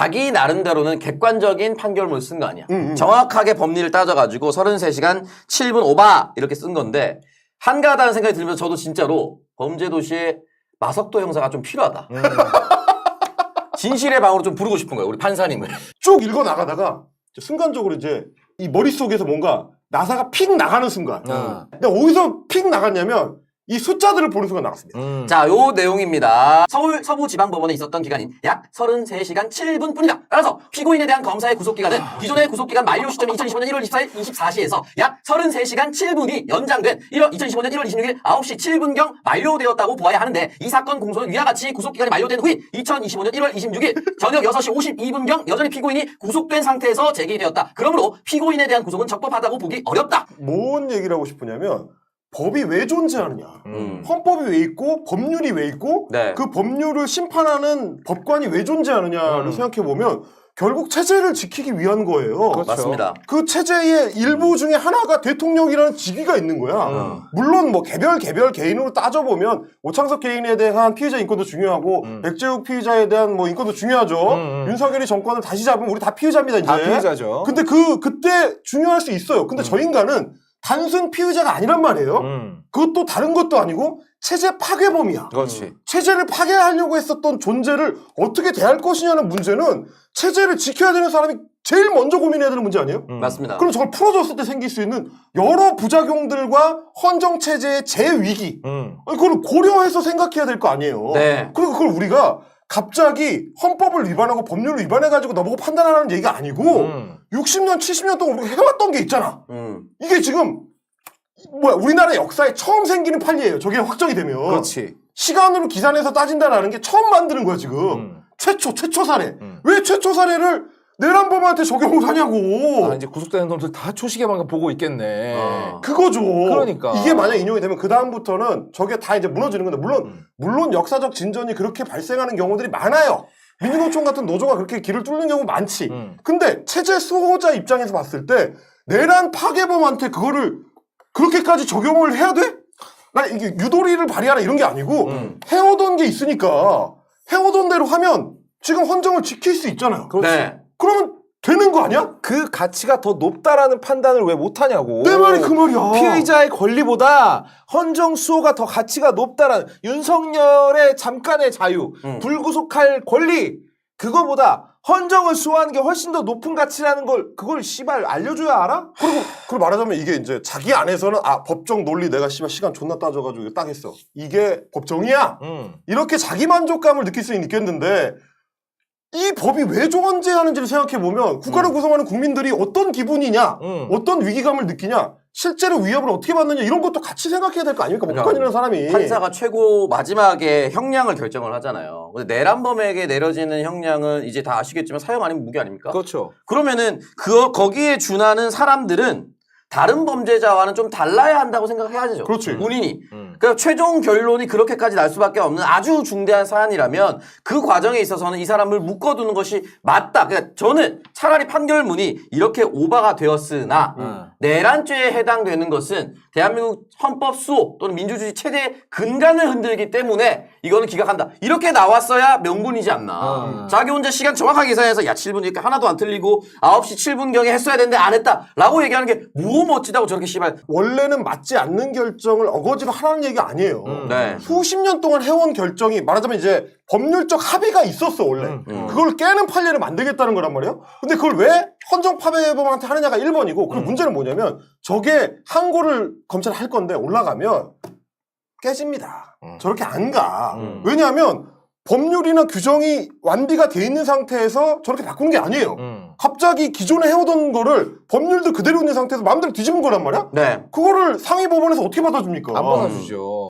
자기 나름대로는 객관적인 판결문을 쓴 거 아니야. 정확하게 법리를 따져가지고 33시간 7분 오바 이렇게 쓴 건데 한가하다는 생각이 들면서 저도 진짜로 범죄도시에 마석도 형사가 좀 필요하다. 진실의 방으로 좀 부르고 싶은 거예요. 우리 판사님을. 쭉 읽어 나가다가 순간적으로 이제 이 머릿속에서 뭔가 나사가 픽 나가는 순간. 근데 어디서 픽 나갔냐면 이 숫자들을 보는 순간 나갔습니다. 자, 요 내용입니다. 서울 서부지방법원에 있었던 기간인 약 33시간 7분 뿐이다. 따라서 피고인에 대한 검사의 구속기간은 기존의 구속기간 만료 시점이 2025년 1월 24일 24시에서 약 33시간 7분이 연장된 2025년 1월 26일 9시 7분경 만료되었다고 보아야 하는데 이 사건 공소는 위와 같이 구속기간이 만료된 후인 2025년 1월 26일 저녁 6시 52분경 여전히 피고인이 구속된 상태에서 제기되었다. 그러므로 피고인에 대한 구속은 적법하다고 보기 어렵다. 뭔 얘기를 하고 싶으냐면 법이 왜 존재하느냐. 헌법이 왜 있고 법률이 왜 있고 네. 그 법률을 심판하는 법관이 왜 존재하느냐를 생각해보면 결국 체제를 지키기 위한 거예요. 그렇죠. 맞습니다. 그 체제의 일부 중에 하나가 대통령이라는 직위가 있는 거야. 물론 뭐 개별 개인으로 따져보면 오창석 개인에 대한 피의자 인권도 중요하고 백재욱 피의자에 대한 뭐 인권도 중요하죠. 윤석열이 정권을 다시 잡으면 우리 다 피의자입니다. 이제. 다 피의자죠. 근데 그때 중요할 수 있어요. 근데 저 인간은 단순 피의자가 아니란 말이에요. 그것도 다른 것도 아니고 체제 파괴범이야. 그렇지. 체제를 파괴하려고 했었던 존재를 어떻게 대할 것이냐는 문제는 체제를 지켜야 되는 사람이 제일 먼저 고민해야 되는 문제 아니에요? 맞습니다. 그럼 저걸 풀어줬을 때 생길 수 있는 여러 부작용들과 헌정체제의 재위기 그걸 고려해서 생각해야 될 거 아니에요. 네. 그리고 그걸 우리가 갑자기 헌법을 위반하고 법률을 위반해가지고 너보고 판단하라는 얘기가 아니고 60년, 70년 동안 우리가 해왔던 게 있잖아. 이게 지금 우리나라 역사에 처음 생기는 판례예요. 저게 확정이 되면. 그렇지. 시간으로 기산해서 따진다라는 게 처음 만드는 거야 지금. 최초 사례. 왜 최초 사례를 내란범한테 적용을 하냐고. 아, 이제 구속되는 놈들 다 초시계만 보고 있겠네. 그거죠. 그러니까. 이게 만약 인용이 되면 그 다음부터는 저게 다 이제 무너지는 건데 물론 역사적 진전이 그렇게 발생하는 경우들이 많아요. 민주노총 같은 노조가 그렇게 길을 뚫는 경우 많지. 근데 체제 수호자 입장에서 봤을 때 내란 파괴범한테 그거를 그렇게까지 적용을 해야 돼? 난 이게 유도리를 발휘하라 이런 게 아니고 해오던 게 있으니까 해오던 대로 하면 지금 헌정을 지킬 수 있잖아요. 네. 그러면 되는 거 아니야? 그 가치가 더 높다라는 판단을 왜 못하냐고. 내 말이 그 말이야. 피의자의 권리보다 헌정 수호가 더 가치가 높다라는 윤석열의 잠깐의 자유, 불구속할 권리 그거보다 헌정을 수호하는 게 훨씬 더 높은 가치라는 걸 그걸 씨발 알려줘야 알아? 그리고 말하자면 이게 이제 자기 안에서는 법정 논리 내가 씨발 시간 존나 따져가지고 딱 했어. 이게 법정이야. 이렇게 자기 만족감을 느낄 수는 있겠는데 이 법이 왜 존재하는지를 생각해보면 국가를 구성하는 국민들이 어떤 기분이냐 어떤 위기감을 느끼냐 실제로 위협을 어떻게 받느냐 이런 것도 같이 생각해야 될 거 아닙니까? 법관이라는 사람이. 판사가 최고 마지막에 형량을 결정을 하잖아요. 근데 내란범에게 내려지는 형량은 이제 다 아시겠지만 사형 아니면 무기 아닙니까? 그렇죠. 그러면은 거기에 준하는 사람들은 다른 범죄자와는 좀 달라야 한다고 생각해야죠. 그렇지. 본인이. 그러니까 최종 결론이 그렇게까지 날 수밖에 없는 아주 중대한 사안이라면 그 과정에 있어서는 이 사람을 묶어두는 것이 맞다. 그러니까 저는 차라리 판결문이 이렇게 오바가 되었으나 내란죄에 해당되는 것은 대한민국 헌법 수호 또는 민주주의 최대의 근간을 흔들기 때문에 이거는 기각한다. 이렇게 나왔어야 명분이지 않나. 자기 혼자 시간 정확하게 계산해서 야 7분 이렇게 하나도 안 틀리고 9시 7분경에 했어야 되는데 안 했다. 라고 얘기하는 게 뭐 멋지다고 저렇게 씨발. 원래는 맞지 않는 결정을 어거지로 하라는 얘기가 아니에요. 네. 수십 년 동안 해온 결정이 말하자면 이제 법률적 합의가 있었어 원래. 그걸 깨는 판례를 만들겠다는 거란 말이에요. 근데 그걸 왜 헌정 파괴범한테 하느냐가 1번이고 그 문제는 뭐냐면 저게 항고를 검찰이 할 건데 올라가면 깨집니다. 저렇게 안 가. 왜냐하면 법률이나 규정이 완비가 돼 있는 상태에서 저렇게 바꾸는 게 아니에요. 갑자기 기존에 해오던 거를 법률도 그대로 있는 상태에서 마음대로 뒤집은 거란 말이야? 네. 그거를 상위 법원에서 어떻게 받아줍니까? 안 받아주죠.